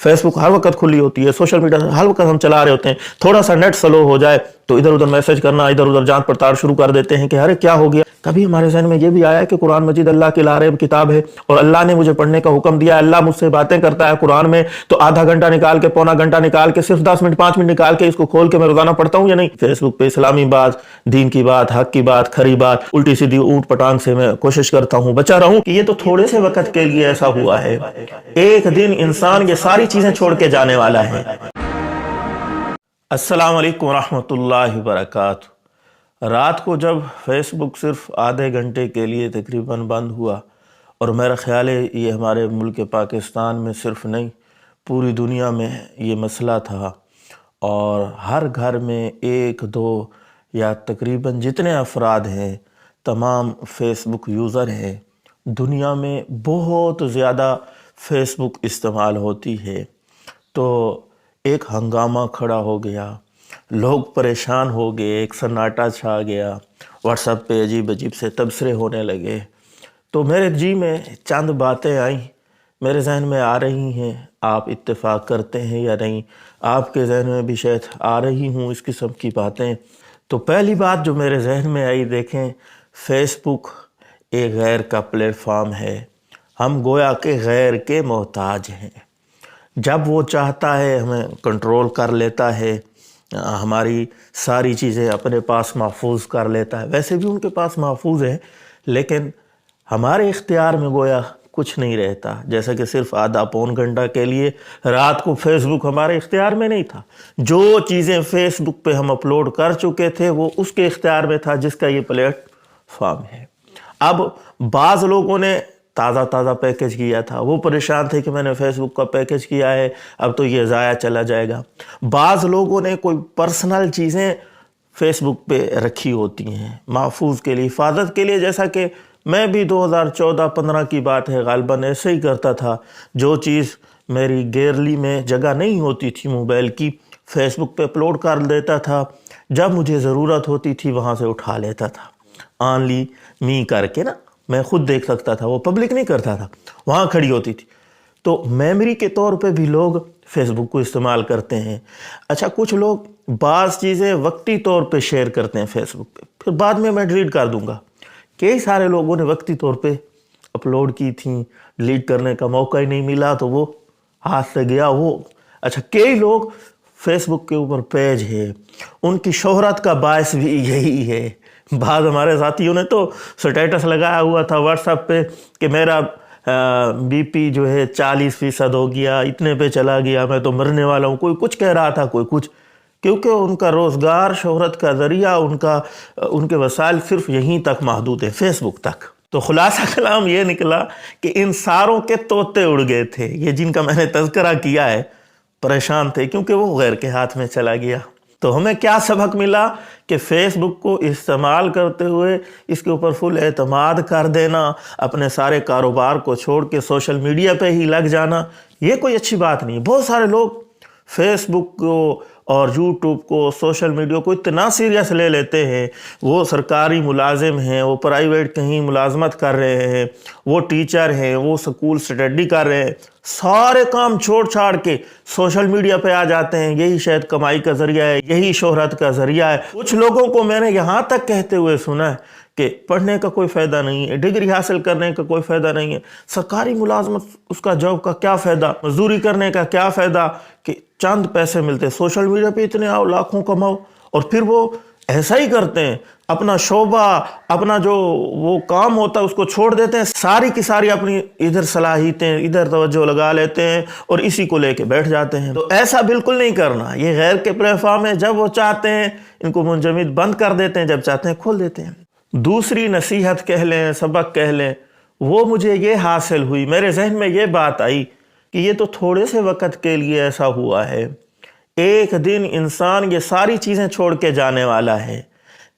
Face بک ہر وقت کھلی ہوتی ہے، سوشل میڈیا ہر وقت ہم چلا رہے ہوتے ہیں، تھوڑا سا نیٹ سلو ہو جائے تو ادھر ادھر میسج کرنا، ادھر ادھر جانچ پڑتال شروع کر دیتے ہیں کہ ارے کیا ہو گیا۔ کبھی ہمارے ذہن میں یہ بھی آیا کہ قرآن مجید اللہ کی لارب کتاب ہے اور اللہ نے مجھے پڑھنے کا حکم دیا، اللہ مجھ سے باتیں کرتا ہے قرآن میں، تو آدھا گھنٹہ نکال کے، پونا گھنٹہ نکال کے، صرف 10 منٹ 5 منٹ نکال کے اس کو کھول کے میں روزانہ پڑھتا ہوں یا نہیں؟ فیس بک پہ اسلامی بات، دین کی بات، حق کی بات، کھری بات، الٹی سیدھی اونٹ پٹانگ سے میں کوشش کرتا ہوں بچا رہوں کہ یہ تو تھوڑے سے وقت کے لیے ایسا ہوا ہے، ایک دن انسان یہ ساری چیزیں چھوڑ کے جانے والا ہے۔ السلام علیکم ورحمۃ اللہ وبرکاتہ۔ رات کو جب فیس بک صرف آدھے گھنٹے کے لیے تقریباً بند ہوا، اور میرا خیال ہے یہ ہمارے ملک پاکستان میں صرف نہیں پوری دنیا میں یہ مسئلہ تھا، اور ہر گھر میں ایک دو یا تقریباً جتنے افراد ہیں تمام فیس بک یوزر ہیں۔ دنیا میں بہت زیادہ فیس بک استعمال ہوتی ہے، تو ایک ہنگامہ کھڑا ہو گیا، لوگ پریشان ہو گئے، ایک سناٹا چھا گیا، واٹس ایپ پہ عجیب عجیب سے تبصرے ہونے لگے۔ تو میرے جی میں چند باتیں آئیں، میرے ذہن میں آ رہی ہیں، آپ اتفاق کرتے ہیں یا نہیں، آپ کے ذہن میں بھی شاید آ رہی ہوں اس قسم کی باتیں۔ تو پہلی بات جو میرے ذہن میں آئی، دیکھیں فیس بک ایک غیر کا پلیٹ فارم ہے، ہم گویا کہ غیر کے محتاج ہیں۔ جب وہ چاہتا ہے ہمیں کنٹرول کر لیتا ہے، ہماری ساری چیزیں اپنے پاس محفوظ کر لیتا ہے، ویسے بھی ان کے پاس محفوظ ہیں لیکن ہمارے اختیار میں گویا کچھ نہیں رہتا، جیسا کہ صرف آدھا پون گھنٹہ کے لیے رات کو فیس بک ہمارے اختیار میں نہیں تھا، جو چیزیں فیس بک پہ ہم اپلوڈ کر چکے تھے وہ اس کے اختیار میں تھا جس کا یہ پلیٹ فارم ہے۔ اب بعض لوگوں نے تازہ پیکج کیا تھا، وہ پریشان تھے کہ میں نے فیس بک کا پیکج کیا ہے اب تو یہ ضائع چلا جائے گا۔ بعض لوگوں نے کوئی پرسنل چیزیں فیس بک پہ رکھی ہوتی ہیں محفوظ کے لیے، حفاظت کے لیے، جیسا کہ میں بھی 2014-15 کی بات ہے غالباً ایسے ہی کرتا تھا، جو چیز میری گیلری میں جگہ نہیں ہوتی تھی موبائل کی، فیس بک پہ اپلوڈ کر دیتا تھا، جب مجھے ضرورت ہوتی تھی وہاں سے اٹھا لیتا تھا، آنلی می کر کے نا، میں خود دیکھ سکتا تھا، وہ پبلک نہیں کرتا تھا، وہاں کھڑی ہوتی تھی۔ تو میموری کے طور پہ بھی لوگ فیس بک کو استعمال کرتے ہیں۔ اچھا، کچھ لوگ بعض چیزیں وقتی طور پہ شیئر کرتے ہیں فیس بک پہ، پھر بعد میں ڈیلیٹ کر دوں گا۔ کئی سارے لوگوں نے وقتی طور پہ اپلوڈ کی تھیں، ڈیلیٹ کرنے کا موقع ہی نہیں ملا تو وہ ہاتھ سے گیا وہ۔ اچھا، کئی لوگ فیس بک کے اوپر پیج ہے، ان کی شہرت کا باعث بھی یہی ہے۔ بعض ہمارے ساتھیوں نے تو سٹیٹس لگایا ہوا تھا واٹس ایپ پہ کہ میرا بی پی جو ہے 40% ہو گیا، اتنے پہ چلا گیا، میں تو مرنے والا ہوں، کوئی کچھ کہہ رہا تھا، کوئی کچھ، کیونکہ ان کا روزگار، شہرت کا ذریعہ، ان کے وسائل صرف یہیں تک محدود ہے، فیس بک تک۔ تو خلاصہ کلام یہ نکلا کہ ان ساروں کے طوطے اڑ گئے تھے، یہ جن کا میں نے تذکرہ کیا ہے، پریشان تھے کیونکہ وہ غیر کے ہاتھ میں چلا گیا۔ تو ہمیں کیا سبق ملا کہ فیس بک کو استعمال کرتے ہوئے اس کے اوپر فل اعتماد کر دینا، اپنے سارے کاروبار کو چھوڑ کے سوشل میڈیا پہ ہی لگ جانا، یہ کوئی اچھی بات نہیں۔ بہت سارے لوگ فیس بک کو اور یوٹیوب کو، سوشل میڈیا کو اتنا سیریس لے لیتے ہیں، وہ سرکاری ملازم ہیں، وہ پرائیویٹ کہیں ملازمت کر رہے ہیں، وہ ٹیچر ہیں، وہ سکول اسٹڈی کر رہے ہیں، سارے کام چھوڑ چھاڑ کے سوشل میڈیا پہ آ جاتے ہیں، یہی شاید کمائی کا ذریعہ ہے، یہی شہرت کا ذریعہ ہے۔ کچھ لوگوں کو میں نے یہاں تک کہتے ہوئے سنا ہے کہ پڑھنے کا کوئی فائدہ نہیں ہے، ڈگری حاصل کرنے کا کوئی فائدہ نہیں ہے، سرکاری ملازمت اس کا جاب کا کیا فائدہ، مزدوری کرنے کا کیا فائدہ کہ چند پیسے ملتے، سوشل میڈیا پہ اتنے آؤ، لاکھوں کماؤ، اور پھر وہ ایسا ہی کرتے ہیں، اپنا شعبہ، اپنا جو وہ کام ہوتا ہے اس کو چھوڑ دیتے ہیں، ساری کی ساری اپنی ادھر صلاحیتیں، ادھر توجہ لگا لیتے ہیں اور اسی کو لے کے بیٹھ جاتے ہیں۔ تو ایسا بالکل نہیں کرنا، یہ غیر کے پلیٹ فارم ہے، جب وہ چاہتے ہیں ان کو منجمد بند کر دیتے ہیں، جب چاہتے ہیں کھول دیتے ہیں۔ دوسری نصیحت کہہ لیں، سبق کہہ لیں، وہ مجھے یہ حاصل ہوئی، میرے ذہن میں یہ بات آئی کہ یہ تو تھوڑے سے وقت کے لیے ایسا ہوا ہے، ایک دن انسان یہ ساری چیزیں چھوڑ کے جانے والا ہے۔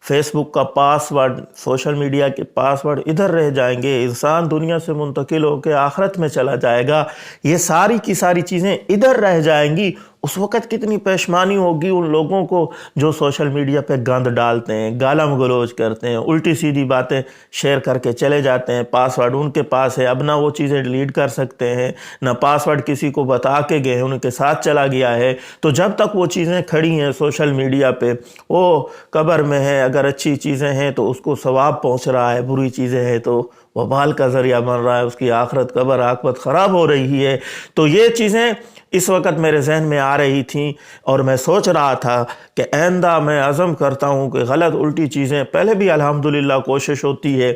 فیس بک کا پاسورڈ، سوشل میڈیا کے پاسورڈ ادھر رہ جائیں گے، انسان دنیا سے منتقل ہو کے آخرت میں چلا جائے گا، یہ ساری کی ساری چیزیں ادھر رہ جائیں گی، اس وقت کتنی پشیمانی ہوگی ان لوگوں کو جو سوشل میڈیا پہ گند ڈالتے ہیں، گالم گلوچ کرتے ہیں، الٹی سیدھی باتیں شیئر کر کے چلے جاتے ہیں۔ پاس ورڈ ان کے پاس ہے، اب نہ وہ چیزیں ڈیلیٹ کر سکتے ہیں، نہ پاس ورڈ کسی کو بتا کے گئے، ان کے ساتھ چلا گیا ہے۔ تو جب تک وہ چیزیں کھڑی ہیں سوشل میڈیا پہ، وہ قبر میں ہے، اگر اچھی چیزیں ہیں تو اس کو ثواب پہنچ رہا ہے، بری چیزیں ہیں تو وبال کا ذریعہ بن رہا ہے، اس کی آخرت قبر عاقبت خراب ہو رہی ہے۔ تو یہ چیزیں اس وقت میرے ذہن میں آ رہی تھیں اور میں سوچ رہا تھا کہ آئندہ میں عزم کرتا ہوں کہ غلط الٹی چیزیں، پہلے بھی الحمدللہ کوشش ہوتی ہے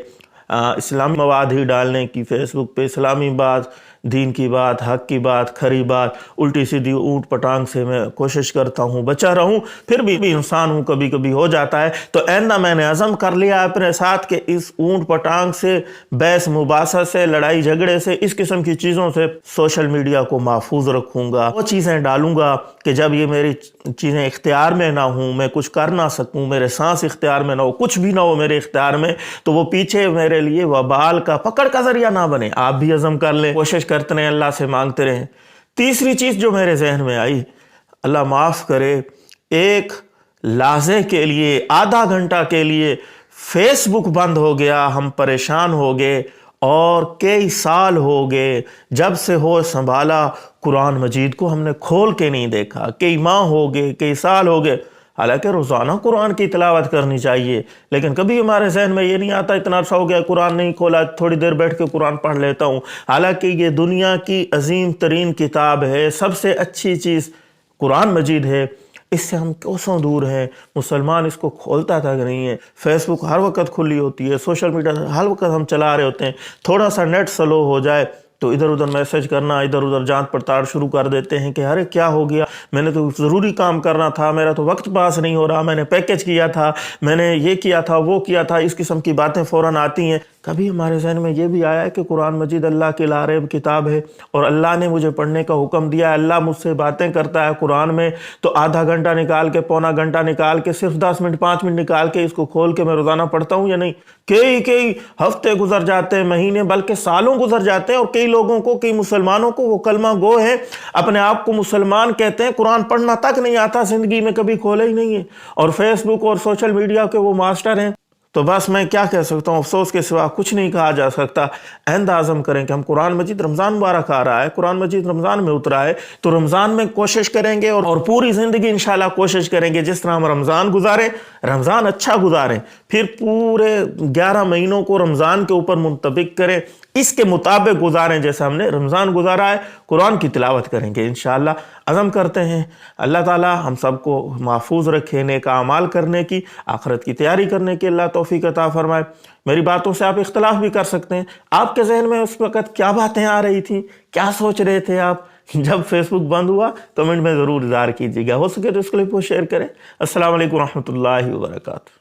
اسلامی مواد ہی ڈالنے کی، فیس بک پہ اسلامی بات، دین کی بات، حق کی بات، کھری بات، الٹی سیدھی اونٹ پٹانگ سے میں کوشش کرتا ہوں بچا رہوں، پھر بھی انسان ہوں، کبھی کبھی ہو جاتا ہے۔ تو آئندہ میں نے عزم کر لیا اپنے ساتھ کہ اس اونٹ پٹانگ سے، بحث مباحثہ سے، لڑائی جھگڑے سے، اس قسم کی چیزوں سے سوشل میڈیا کو محفوظ رکھوں گا، وہ چیزیں ڈالوں گا کہ جب یہ میری چیزیں اختیار میں نہ ہوں، میں کچھ کر نہ سکوں، میرے سانس اختیار میں نہ ہو، کچھ بھی نہ ہو میرے اختیار میں، تو وہ پیچھے میرے لیے وبال کا، پکڑ کا ذریعہ نہ بنے۔ آپ بھی عزم کر لیں، کوشش کرتے رہیں، اللہ سے مانگتے رہیں۔ تیسری چیز جو میرے ذہن میں آئی، اللہ معاف کرے، ایک لحظے کے لیے، آدھا گھنٹہ کے لیے فیس بک بند ہو گیا، ہم پریشان ہو گئے، اور کئی سال ہو گئے جب سے ہو سنبھالا قرآن مجید کو ہم نے کھول کے نہیں دیکھا، کئی ماہ ہو گئے، کئی سال ہو گئے۔ حالانکہ روزانہ قرآن کی تلاوت کرنی چاہیے، لیکن کبھی ہمارے ذہن میں یہ نہیں آتا اتنا عرصہ ہو گیا قرآن نہیں کھولا، تھوڑی دیر بیٹھ کے قرآن پڑھ لیتا ہوں۔ حالانکہ یہ دنیا کی عظیم ترین کتاب ہے، سب سے اچھی چیز قرآن مجید ہے، اس سے ہم کوسوں دور ہیں۔ مسلمان اس کو کھولتا تک نہیں ہے۔ فیس بک ہر وقت کھلی ہوتی ہے، سوشل میڈیا ہر وقت ہم چلا رہے ہوتے ہیں، تھوڑا سا نیٹ سلو ہو جائے تو ادھر ادھر میسج کرنا، ادھر ادھر جانچ پڑتال شروع کر دیتے ہیں کہ ارے کیا ہو گیا، میں نے تو ضروری کام کرنا تھا، میرا تو وقت پاس نہیں ہو رہا، میں نے پیکج کیا تھا، میں نے یہ کیا تھا، وہ کیا تھا، اس قسم کی باتیں فوراً آتی ہیں۔ کبھی ہمارے ذہن میں یہ بھی آیا ہے کہ قرآن مجید اللہ کی لاریب کتاب ہے اور اللہ نے مجھے پڑھنے کا حکم دیا ہے، اللہ مجھ سے باتیں کرتا ہے قرآن میں، تو آدھا گھنٹہ نکال کے، پونا گھنٹہ نکال کے، صرف 10 منٹ 5 منٹ نکال کے اس کو کھول کے میں روزانہ پڑھتا ہوں یا نہیں؟ کئی ہفتے گزر جاتے ہیں، مہینے، بلکہ سالوں گزر جاتے ہیں، اور کئی لوگوں کو، کئی مسلمانوں کو، وہ کلمہ گو ہیں، اپنے آپ کو مسلمان کہتے ہیں، قرآن پڑھنا تک نہیں آتا، زندگی میں کبھی کھولا ہی نہیں ہے، اور فیس بک اور سوشل میڈیا کے وہ ماسٹر ہیں۔ تو بس میں کیا کہہ سکتا ہوں، افسوس کے سوا کچھ نہیں کہا جا سکتا۔ آئندہ عزم کریں کہ ہم قرآن مجید، رمضان مبارک آ رہا ہے، قرآن مجید رمضان میں اترا ہے، تو رمضان میں کوشش کریں گے اور پوری زندگی انشاءاللہ کوشش کریں گے جس طرح ہم رمضان گزاریں، رمضان اچھا گزاریں، پھر پورے 11 مہینوں کو رمضان کے اوپر منطبق کریں، اس کے مطابق گزاریں جیسا ہم نے رمضان گزارا ہے، قرآن کی تلاوت کریں گے انشاءاللہ۔ عزم کرتے ہیں اللہ تعالی ہم سب کو محفوظ رکھے، نیک اعمال کرنے کی، آخرت کی تیاری کرنے کی اللہ توفیق عطا فرمائے۔ میری باتوں سے آپ اختلاف بھی کر سکتے ہیں، آپ کے ذہن میں اس وقت کیا باتیں آ رہی تھیں، کیا سوچ رہے تھے آپ جب فیس بک بند ہوا؟ کمنٹ میں ضرور اظہار کیجیے گا، ہو سکے تو اس کلپ کو شیئر کریں۔ السلام علیکم ورحمۃ اللہ وبرکاتہ۔